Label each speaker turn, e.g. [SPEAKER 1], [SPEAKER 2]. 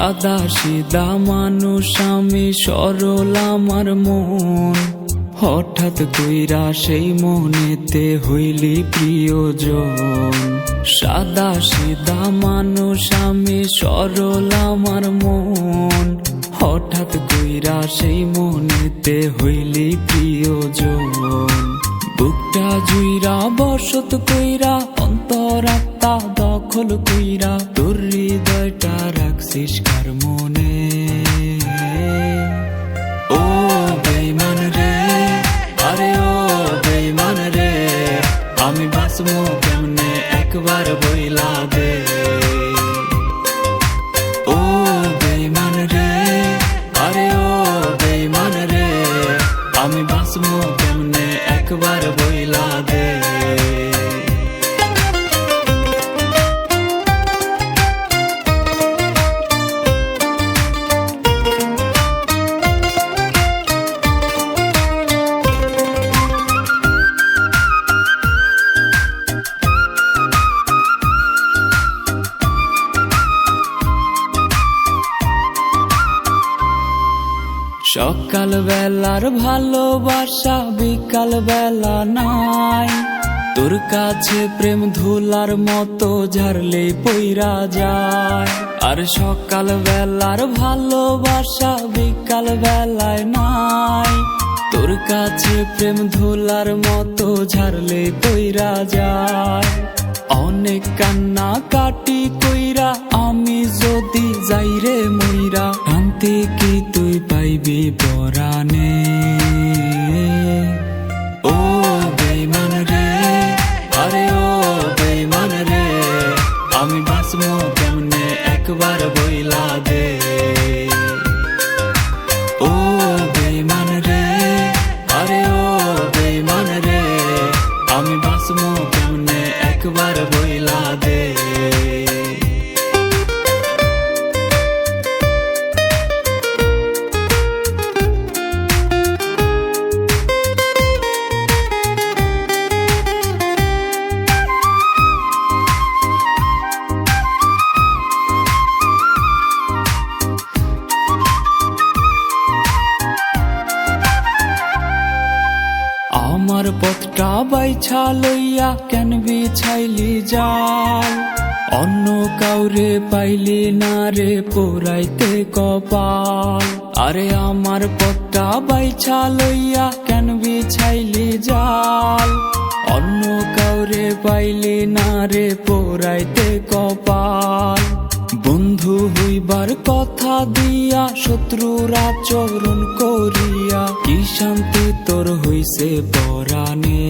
[SPEAKER 1] সাদা সিধা মানুষ আমি, সরল আমার মন। হঠাৎ কইরা সেই মনেতে হইলি প্রিয়জন। সাদা সিধা মানুষ আমি, সরল আমার মন। হঠাৎ কইরা সেই মনেতে হইলি প্রিয়জন। বুকটা জুইরা বসত কইরা, অন্তরাত্মা দখল কইরা, তোর হৃদয়টা রাখছিস কার মনে। ও বেঈমান রে, আরে ও বেঈমান রে, আমি বাঁচবো কেমনে একবার বইলা দে। ও বেঈমান রে, আরে ও বেঈমান রে, আমি বাঁচবো কেমনে একবার বইলা দে। সকাল বেলার ভালোবাসা বিকাল বেলা নাই, তোর কাছে প্রেম ধুলার মতো ঝাড়লে পইরা যায়। আর সকাল বেলার ভালোবাসা বিকাল বেলায় নাই, তোর কাছে প্রেম ধুলার মতো ঝাড়লে পইরা যায়। অনেক কান্না কাটি কইরা আমি যদি যাই রে মইরা, শান্তি কি তুই পাইবি পরাণে। ও বেঈমান রে, আরে ও বেঈমান রে, আমি বাঁচবো কেমনে একবার বইলা দে। ও বেঈমান রে, আরে ও বেঈমান রে, আমি বাঁচবো কেমনে একবার বইলা দে। আমার পথটা বাইছা লইয়া কেন বিছাইলি জাল, অন্য কাউরে পাইলি না রে পোড়াইতে কপাল। আরে আমার পথটা বাইছা লইয়া কেন বিছাইলি জাল, অন্য কাউরে পাইলি না রে পোড়াইতে কপাল। বন্ধু হইবার কথা দিয়া শত্রুর আচরণ করিয়া, কি শান্তি তোর হইছে পরাণে।